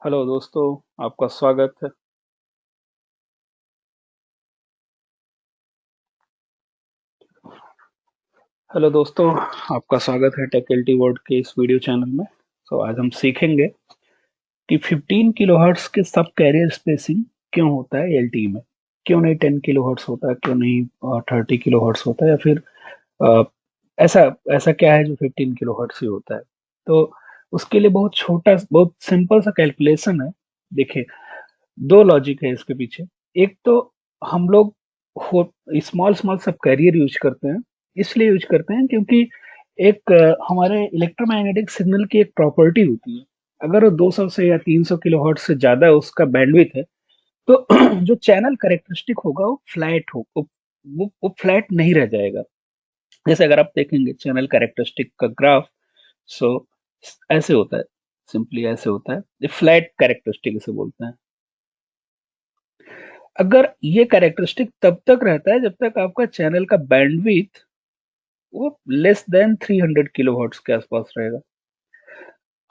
Hello दोस्तों, आपका स्वागत है। हेलो दोस्तों, आपका स्वागत है टेक वर्ल्ड के इस वीडियो चैनल में। आज हम सीखेंगे कि 15 किलोहर्ट्ज के सब कैरियर स्पेसिंग क्यों होता है एलटीई में। क्यों नहीं 10 किलोहर्ट्ज होता है, क्यों नहीं 30 किलोहर्ट्ज होता है, या फिर अ, ऐसा ऐसा क्या है जो 15 किलोहर्ट्ज ही होता है। तो उसके लिए बहुत छोटा, बहुत सिंपल सा कैलकुलेशन है। देखिए, दो लॉजिक है इसके पीछे। एक तो हम लोग स्मॉल स्मॉल सब कैरियर यूज करते हैं। इसलिए यूज करते हैं क्योंकि एक हमारे इलेक्ट्रोमैग्नेटिक सिग्नल की एक प्रॉपर्टी होती है। अगर वो 200 से या 300 किलोहर्ट्ज से ज्यादा उसका बैंडविड्थ है, तो जो चैनल कैरेक्टरिस्टिक होगा वो फ्लैट हो वो फ्लैट नहीं रह जाएगा। जैसे अगर आप देखेंगे चैनल कैरेक्टरिस्टिक का ग्राफ, सो ऐसे होता है। सिंपली ऐसे होता है, ये फ्लैट कैरेक्टरिस्टिक इसे बोलते हैं। अगर ये कैरेक्टरिस्टिक तब तक रहता है जब तक आपका चैनल का बैंडविड्थ वो लेस देन 300 किलोहर्ट्ज के आसपास रहेगा।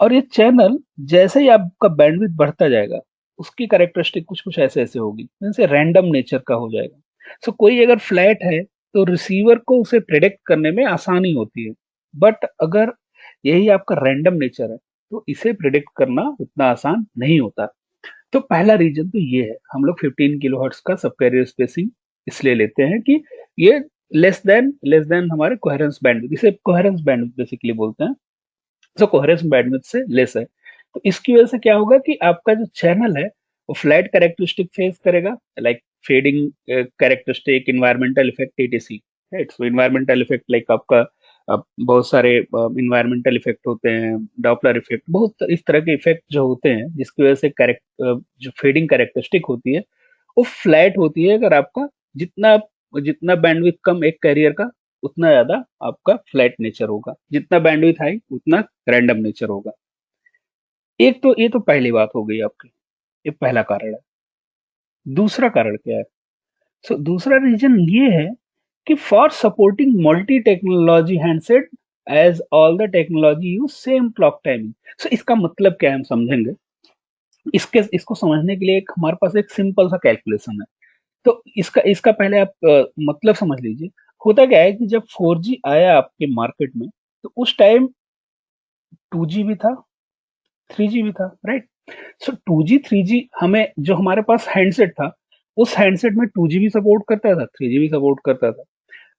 और ये चैनल जैसे ही आपका बैंडविड्थ बढ़ता जाएगा, उसकी कैरेक्टरिस्टिक कुछ कुछ ऐसे ऐसे होगी, जैसे रैंडम नेचर का हो जाएगा। कोई अगर फ्लैट है तो रिसीवर को उसे प्रेडिक्ट करने में आसानी होती है। बट अगर यही आपका रैंडम नेचर है तो इसे प्रेडिक्ट करना उतना आसान नहीं होता। तो पहला रीजन तो ये है, हम लोग 15 किलोहर्ट्ज का सब कैरियर स्पेसिंग इसलिए लेते हैं कि ये लेस देन हमारे कोहेरेंस बैंडविड्थ, इसे कोहेरेंस बैंडविड्थ बेसिकली बोलते हैं। कोहेरेंस बैंडविड्थ से लेस है। तो इसकी वजह से क्या होगा कि आपका जो चैनल है वो फ्लैट कैरेक्टरिस्टिक फेस करेगा, like fading characteristic, environmental effect, etc. Right, so environmental effect like आपका बहुत सारे इन्वायरमेंटल इफेक्ट होते हैं, डॉपलर इफेक्ट, बहुत इस तरह के इफेक्ट जो होते हैं जिसकी वजह से जो फेडिंग कैरेक्टरिस्टिक होती है वो फ्लैट होती है। अगर आपका जितना जितना बैंडविड्थ कम एक कैरियर का, उतना ज्यादा आपका फ्लैट नेचर होगा। जितना बैंडविड्थ हाई, उतना रैंडम नेचर होगा। एक तो ये तो पहली बात हो गई आपकी, ये पहला कारण है। दूसरा कारण क्या है? दूसरा रीजन ये है कि for supporting multi technology handset, as all the technology use same clock timing. इसका मतलब क्या है, हम समझेंगे। इसको समझने के लिए एक हमारे पास एक सिंपल सा कैलकुलेशन है। तो इसका इसका पहले आप मतलब समझ लीजिए। होता क्या है कि जब 4G आया आपके मार्केट में, तो उस टाइम 2G भी था, 3G भी था। राइट, 2G 3G हमें जो हमारे पास हैंडसेट था, उस हैंडसेट में 2G भी सपोर्ट करता था, 3G भी सपोर्ट करता था।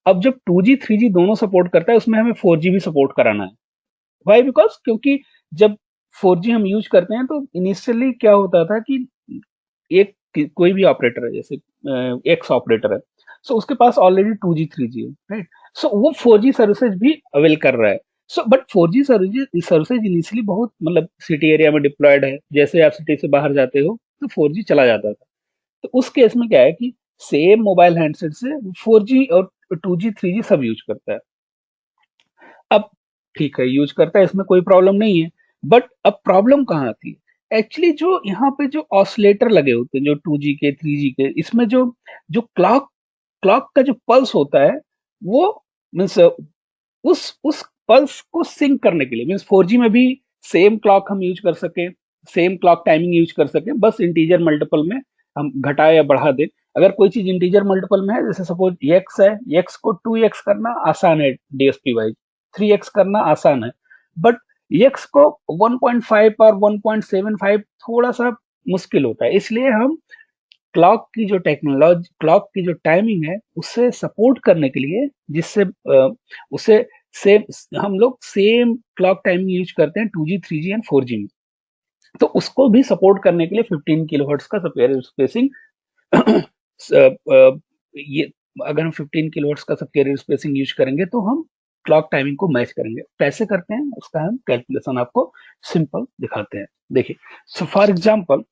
अब जब 2G 3G दोनों सपोर्ट करता है, उसमें हमें 4G भी सपोर्ट कराना है। वाई? बिकॉज क्योंकि जब 4G हम यूज करते हैं तो इनिशियली क्या होता था कि एक कोई भी ऑपरेटर है, जैसे एक्स ऑपरेटर है, उसके पास ऑलरेडी 2G 3G है। राइट, वो 4G सर्विसेज भी अवेल कर रहा है। बट 4G सर्विसेज इनिशियली बहुत, मतलब सिटी एरिया में डिप्लॉयड है, जैसे आप सिटी से बाहर जाते हो तो 4G चला जाता था। तो उस केस में क्या है कि सेम मोबाइल हैंडसेट से 4G और 2G 3G सब यूज करता है। अब ठीक है, यूज करता है, इसमें कोई प्रॉब्लम नहीं है। बट अब प्रॉब्लम कहाँ आती है? एक्चुअली जो यहाँ पे जो ऑसिलेटर लगे होते हैं, जो 2G के 3G के, इसमें जो जो क्लॉक क्लॉक का जो पल्स होता है, वो मीन्स उस पल्स को सिंक करने के लिए, मीन्स 4G में भी सेम क्लॉक हम यूज कर सके, सेम क्लॉक टाइमिंग यूज कर सके, बस इंटीजर मल्टीपल में हम घटा या बढ़ा दे। अगर कोई चीज इंटीजर मल्टीपल में है, जैसे सपोज एक्स है, एक्स को 2x करना आसान है डीएसपी वाइज, 3x करना आसान है। बट एक्स को 1.5 और 1.75 थोड़ा सा मुश्किल होता है। इसलिए हम क्लॉक की जो टाइमिंग है, उससे सपोर्ट करने के लिए, जिससे उसे सेम हम लोग सेम क्लॉक टाइमिंग यूज करते हैं 2G 3G एंड 4G में। तो उसको भी सपोर्ट करने के लिए 15 किलोहर्ट्ज का सब स्पेसिंग ये, अगर हम 15 किलोहर्ट्ज का सब कैरियर स्पेसिंग यूज करेंगे तो हम क्लॉक टाइमिंग को मैच करेंगे। कैसे करते हैं उसका हम कैलकुलेशन आपको सिंपल दिखाते हैं। देखिए, फॉर एग्जांपल,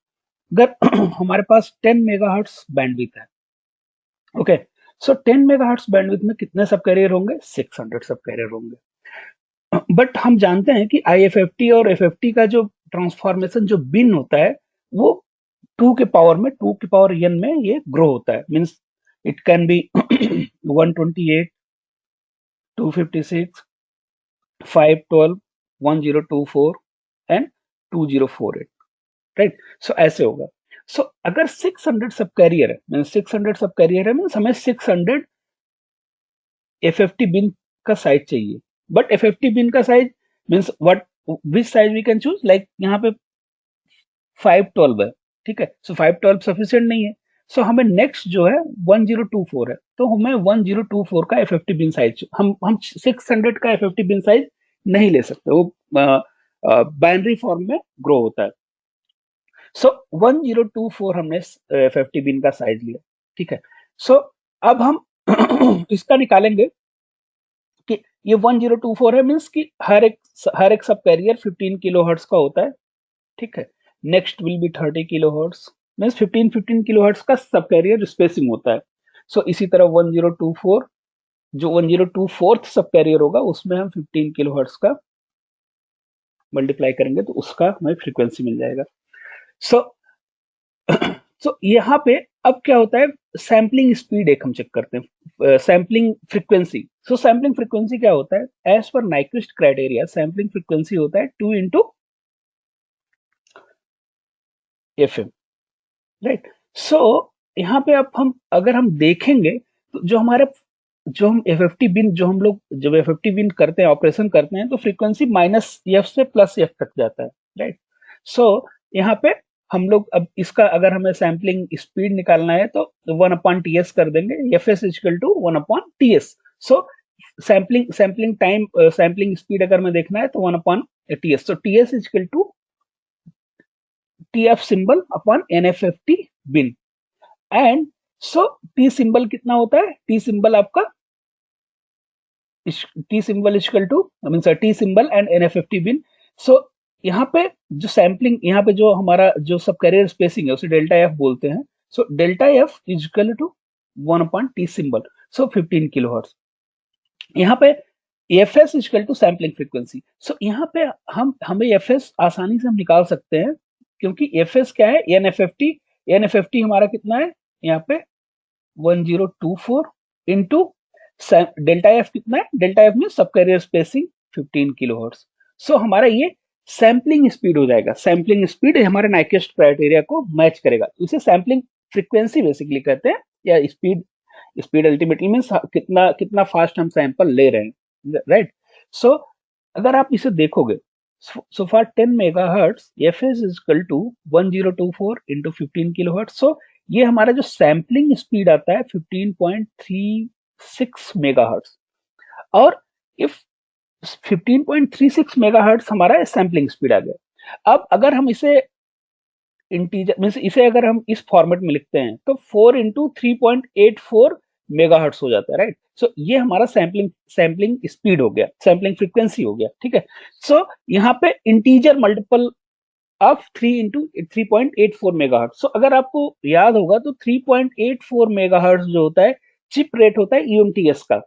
अगर हमारे पास 10 मेगाहर्ट्ज बैंडविड्थ है, ओके, 10 मेगाहर्ट्ज बैंडविड्थ में कितने सब कैरियर होंगे? 600 सब कैरियर होंगे। बट हम जानते हैं कि आईएफएफटी और एफएफटी का जो ट्रांसफॉर्मेशन, जो बिन होता है, वो 2 के पावर एन में ये ग्रो होता है। Means it can be 128, 256, 512, 1024 and 2048। Right. So ऐसे होगा। सो अगर 600 सब कैरियर है, मीन 600 सब कैरियर है, मीन हमें 600 FFT बिन का साइज चाहिए। बट FFT बिन का size means what, which size we can choose, like यहाँ पे 512 है, ठीक है। सो 512 सफिशिएंट नहीं है। सो हमें नेक्स्ट जो है 1024 है, तो हमें 1024 का FFT बिन साइज, हम 600 का FFT बिन साइज नहीं ले सकते, वो बाइनरी फॉर्म में ग्रो होता है। सो 1024 हमने FFT बिन का साइज लिया, ठीक है। सो अब हम इसका निकालेंगे कि ये 1024 है, मीन्स कि हर एक सब कैरियर 15 किलो हर्ट्स का होता है, ठीक है। Next will be 30 kilo hertz, means 15 kilo hertz का सब कैरियर स्पेसिंग होता है। सो इसी तरह 1024, जो 1024th सब कैरियर होगा उसमें हम 15 किलो हर्ट्स का मल्टीप्लाई करेंगे तो उसका हमें फ्रीक्वेंसी मिल जाएगा। सो सो यहाँ पे अब क्या होता है, सैम्पलिंग स्पीड एक हम चेक करते हैं, सैम्पलिंग फ्रीक्वेंसी। सो सैम्पलिंग फ्रीक्वेंसी क्या होता है, as per Nyquist criteria sampling frequency होता है 2 इंटू FM, राइट। सो यहाँ पे अब हम अगर हम देखेंगे तो जो हम FFT बिन, जो हम लोग जब FFT बिन करते हैं, ऑपरेशन करते हैं, तो फ्रीक्वेंसी -F से +F तक जाता है, राइट। सो यहाँ पे हम लोग अब इसका अगर हमें सैम्पलिंग स्पीड निकालना है तो 1/TS कर देंगे, Fs equal to 1/TS। So sampling time, sampling speed अगर मैं देखना है तो 1/TS। So TS equal to TF symbol upon NFFT bin. And so T symbol कितना होता है, T सिंबल आपका, T symbol equal to, I mean sir T symbol and NFFT bin. So यहाँ पे जो सैम्पलिंग, यहाँ पे जो हमारा जो सब कैरियर स्पेसिंग है उसे डेल्टा एफ बोलते हैं। So delta F equal to 1/T symbol, so 15 kilo hertz. यहाँ पे FS equal to sampling frequency. So यहाँ पे हमें एफएस आसानी से हम निकाल सकते हैं, क्योंकि एफएस क्या है, एनएफएफटी हमारा कितना है यहाँ पे 1024 इंटू डेल्टा एफ कितना है, डेल्टा एफ में सब कैरियर स्पेसिंग 15 किलो हर्ट्ज। सो हमारा ये सैम्पलिंग स्पीड हो जाएगा, सैम्पलिंग स्पीड हमारे नाइक्वेस्ट क्राइटेरिया को मैच करेगा, इसे सैम्पलिंग फ्रीक्वेंसी बेसिकली कहते हैं, या स्पीड। स्पीड अल्टीमेटली मीन्स कितना कितना फास्ट हम सैंपल ले रहे हैं, राइट। सो अगर आप इसे देखोगे, so for 10 megahertz fs is equal to 1024 into 15 kilohertz। so ये हमारा जो सैम्पलिंग स्पीड आता है 15.36 मेगाहर्ट्ज। और इफ 15.36 मेगाहर्ट्ज हमारा सैम्पलिंग स्पीड आ गया। अब अगर हम इसे इंटीजर मीन्स इसे अगर हम इस फॉर्मेट में लिखते हैं तो 4 इंटू 3.84 मेगाहर्ट्ज हो जाता है, राइट। सो ये हमारा सैम्पलिंग स्पीड हो गया, सैम्पलिंग फ्रीक्वेंसी हो गया, ठीक है। सो यहाँ पे integer multiple of 3 into 3.84 megahertz. So अगर आपको याद होगा तो 3.84 मेगाहर्ट्ज जो होता है चिप रेट होता है यूएमटीएस का।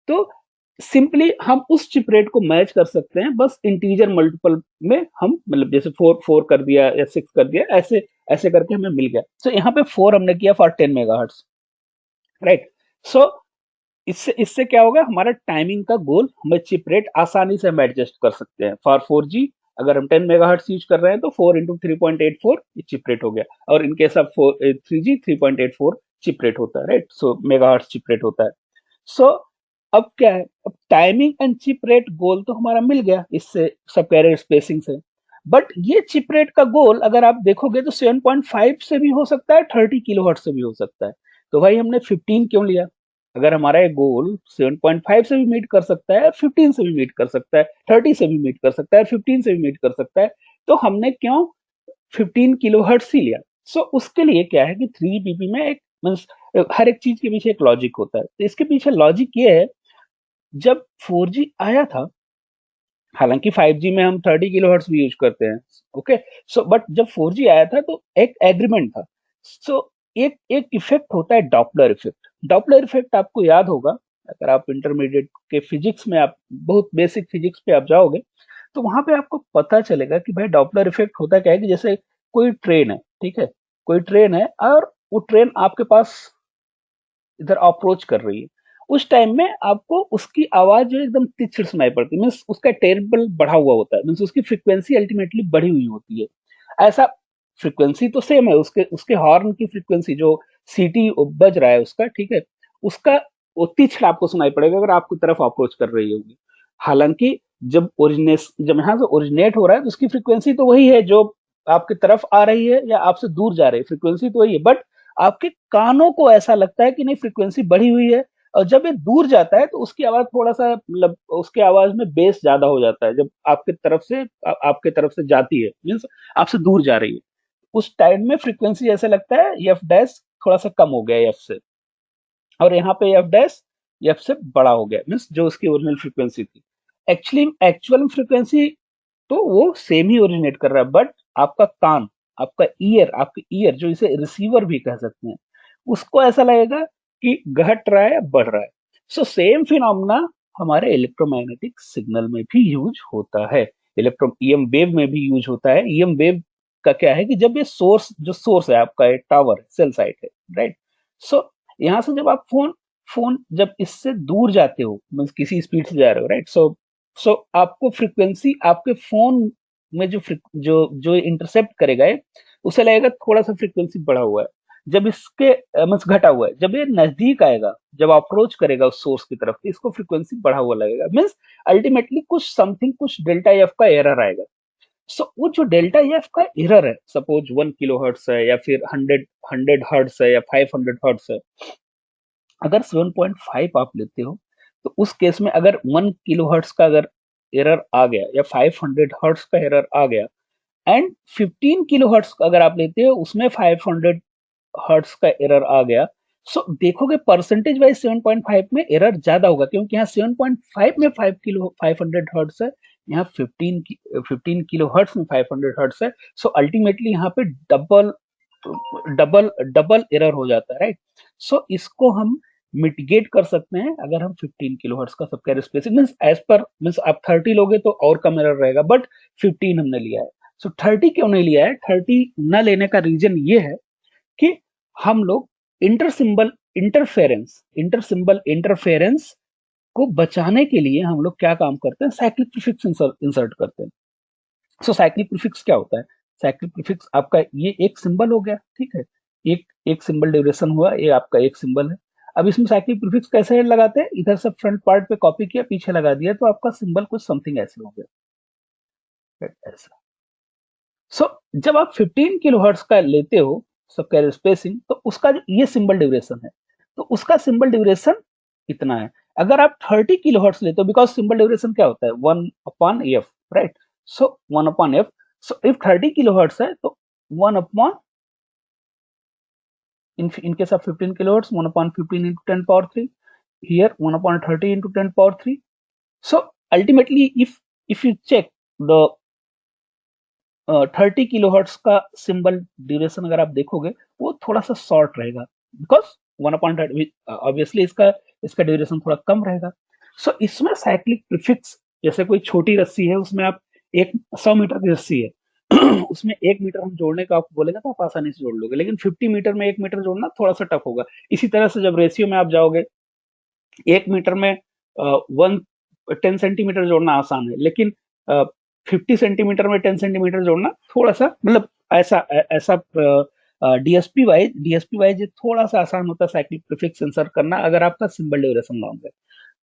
तो सिंपली हम उस चिप रेट को मैच कर सकते हैं, बस इंटीजर मल्टीपल में हम, मतलब जैसे 4 कर दिया या 6 कर दिया, ऐसे ऐसे करके हमें मिल गया। सो यहाँ पे 4 हमने किया फॉर 10 मेगाहर्ट्ज, राइट। सो इससे इससे क्या होगा, हमारा टाइमिंग का गोल, हमें चिप रेट आसानी से हम एडजस्ट कर सकते हैं। फॉर 4G अगर हम 10 मेगाहर्ट्ज यूज कर रहे हैं तो 4 इंटू 3.84 ये चिप रेट हो गया, और in case of 3G 3.84 cheap rate होता है, राइट। सो मेगाहर्ट्ज चिप रेट होता है। सो अब क्या है, अब टाइमिंग एंड चिप रेट गोल तो हमारा मिल गया इससे, सब कैरियर स्पेसिंग से। बट ये चिप रेट का गोल अगर आप देखोगे तो 7.5 से भी हो सकता है, 30 किलोहर्ट्ज से भी हो सकता है। तो भाई हमने 15 क्यों लिया, अगर हमारा ये गोल 7.5 से भी मीट कर सकता है, 15 से भी मीट कर सकता है, 30 से भी मीट कर सकता है, 15 से भी मीट कर सकता है, तो हमने क्यों 15 किलोहर्ट्ज ही लिया। सो उसके लिए क्या है कि 3 में एक मींस हर एक चीज के पीछे एक लॉजिक होता है। तो इसके पीछे लॉजिक ये है, जब 4G आया था, हालांकि 5G में हम 30 किलोहर्ट्ज भी यूज करते हैं, ओके। सो बट जब 4G आया था तो एक एग्रीमेंट था। सो एक एक इफेक्ट होता है डॉपलर इफेक्ट। डॉपलर इफेक्ट आपको याद होगा, अगर आप इंटरमीडिएट के फिजिक्स में, आप बहुत बेसिक फिजिक्स पे आप जाओगे तो वहां पे आपको पता चलेगा कि भाई डॉपलर इफेक्ट होता क्या है, कि जैसे कोई ट्रेन है, ठीक है, कोई ट्रेन है और वो ट्रेन आपके पास इधर अप्रोच कर रही है, उस टाइम में आपको उसकी आवाज जो एकदम तीक्ष्ण सुनाई पड़ती है, मीन्स उसका टेम्पल बढ़ा हुआ होता है, मीन्स उसकी फ्रीक्वेंसी अल्टीमेटली बढ़ी हुई होती है। ऐसा फ्रीक्वेंसी तो सेम है, उसके उसके हॉर्न की फ्रीक्वेंसी जो सीटी बज रहा है उसका, ठीक है, उसका उतनी छड़ आपको सुनाई पड़ेगा अगर आपकी तरफ अप्रोच कर रही होगी। हालांकि जब यहाँ से ओरिजिनेट हो रहा है तो उसकी फ्रीक्वेंसी तो वही है जो आपकी तरफ आ रही है या आपसे दूर जा रही है, फ्रीक्वेंसी तो वही है, बट आपके कानों को ऐसा लगता है कि नहीं फ्रीक्वेंसी बढ़ी हुई है। और जब ये दूर जाता है तो उसकी आवाज थोड़ा सा मतलब उसके आवाज में बेस ज्यादा हो जाता है, जब आपके तरफ से जाती है, मीन्स आपसे दूर जा रही है, उस टाइम में फ्रीक्वेंसी ऐसे लगता है एफ डैश थोड़ा सा कम हो गया है एफ से, और यहाँ पे एफ डैश एफ से बड़ा हो गया, मीन्स जो उसकी ओरिजिनल फ्रीक्वेंसी थी। एक्चुअल फ्रीक्वेंसी तो वो सेम ही ओरिजिनेट कर रहा है, बट आपका कान, आपका ईयर जो इसे रिसीवर भी कह सकते हैं, उसको ऐसा लगेगा कि घट रहा है या बढ़ रहा है। सो सेम फिनोमेना हमारे इलेक्ट्रोमैग्नेटिक सिग्नल में भी यूज होता है, इलेक्ट्रो ईएम वेव में भी यूज होता है। ईएम वेव का क्या है कि जब ये सोर्स है आपका, एक टावर सेल साइट है, राइट। सो यहाँ से जब आप फोन फोन जब इससे दूर जाते हो, मीन्स किसी स्पीड से जा रहे हो, राइट। सो आपको फ्रीक्वेंसी आपके फोन में जो इंटरसेप्ट करेगा ये, उसे लगेगा थोड़ा सा फ्रीक्वेंसी बढ़ा हुआ है। जब इसके मीन्स घटा हुआ है, जब ये नजदीक आएगा, जब अप्रोच करेगा उस सोर्स की तरफ, तो इसको फ्रीक्वेंसी बढ़ा हुआ लगेगा, मीन्स अल्टीमेटली कुछ डेल्टा एफ का एरर आएगा। सो वो जो डेल्टा एफ का एरर है, सपोज 1 किलो हर्ट्स है या फिर हंड्रेड हर्ट्स है या 500 हर्ट्स है, अगर 7.5 आप लेते हो तो उस केस में अगर 1 किलो हर्ट्स का अगर एरर आ गया या 500 हर्ट्स का एरर आ गया, एंड 15 किलो हर्ट्ज अगर आप लेते हो उसमें 500 हर्ट्ज का एरर आ गया, सो देखोगे परसेंटेज वाइज 7.5 में एरर ज्यादा होगा, क्योंकि यहाँ 7.5 में 500 हर्ट्ज है, यहाँ 15 किलो हर्ट्ज में 500 हर्ट्ज है। सो अल्टीमेटली यहाँ पे डबल डबल डबल एरर हो जाता है, राइट। सो इसको हम मिटिगेट कर सकते हैं अगर हम 15 किलो हर्ट्ज का सबकैरियर स्पेसिंग मीन्स एज पर मीन्स आप 30 लोगे तो और कम एरर रहेगा, बट 15 हमने लिया है। सो 30 क्यों नहीं लिया है, 30 न लेने का रीजन ये है कि हम लोग इंटर सिंबल इंटरफेरेंस को बचाने के लिए हम लोग क्या काम करते हैं, साइक्लिक प्रीफिक्स इंसर्ट करते हैं। सो साइक्लिक प्रीफिक्स क्या होता है, साइक्लिक प्रीफिक्स आपका ये एक सिंबल हो गया, ठीक है, एक एक सिंबल ड्यूरेशन हुआ, ये आपका एक सिंबल है। अब इसमें साइक्लिक प्रीफिक्स कैसे लगाते हैं, इधर से फ्रंट पार्ट पे कॉपी किया, पीछे लगा दिया, तो आपका सिंबल कुछ समथिंग ऐसे हो गया, right? ऐसा। सो जब आप 15 किलोहर्ट्ज का लेते हो सब कैरियर स्पेसिंग, तो उसका जो ये सिंबल ड्यूरेशन है, तो उसका सिंबल ड्यूरेशन इतना है। अगर आप 30 किलोहर्ट्ज लेते हो, बिकॉज सिंबल ड्यूरेशन क्या होता है, 1/f, right. So 1/f, so if 30 kilohertz है तो 1 in case of 15 kilohertz, 1/15 into 10 power 3, here 1/30 into 10 power 3. So ultimately if you check the 30 kilohertz का सिंबल ड्यूरेशन अगर आप देखोगे, वो थोड़ा सा शॉर्ट रहेगा, बिकॉज 1/30 ऑब्वियसली इसका इसका ड्यूरेशन थोड़ा कम रहेगा। सो इसमें साइक्लिक प्रीफिक्स, जैसे कोई छोटी रस्सी है, उसमें आप एक 100 मीटर की रस्सी है उसमें 1 मीटर हम जोड़ने का आपको बोलेगा तो आप आसानी से जोड़ लोगे, लेकिन 50 मीटर में 1 मीटर जोड़ना थोड़ा सा टफ होगा। इसी तरह से जब रेशियो में आप जाओगे, 1 मीटर में 10 सेंटीमीटर जोड़ना आसान है, लेकिन 50 सेंटीमीटर में 10 सेंटीमीटर जोड़ना थोड़ा सा मतलब ऐसा ऐसा डीएसपी वाइज ये थोड़ा सा आसान होता है साइक्लिक प्रीफिक्स इंसर्ट करना, अगर आपका सिंबल ड्यूरेशन लॉन्ग है।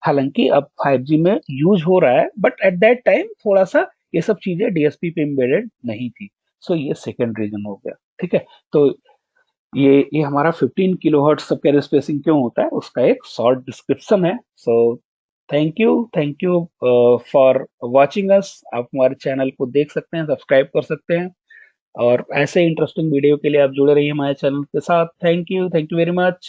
हालांकि अब 5G में यूज हो रहा है, बट एट दैट टाइम थोड़ा सा ये सब चीजें डीएसपी पे एम्बेडेड नहीं थी। सो ये सेकेंड रीजन हो गया, ठीक है। तो ये हमारा 15 किलोहर्ट्ज सब कैरियर स्पेसिंग क्यों होता है, उसका एक शॉर्ट डिस्क्रिप्शन है। So thank you for watching us. आप हमारे चैनल को देख सकते हैं, सब्सक्राइब कर सकते हैं, और ऐसे इंटरेस्टिंग वीडियो के लिए आप जुड़े रहिए हमारे चैनल के साथ। Thank you very much.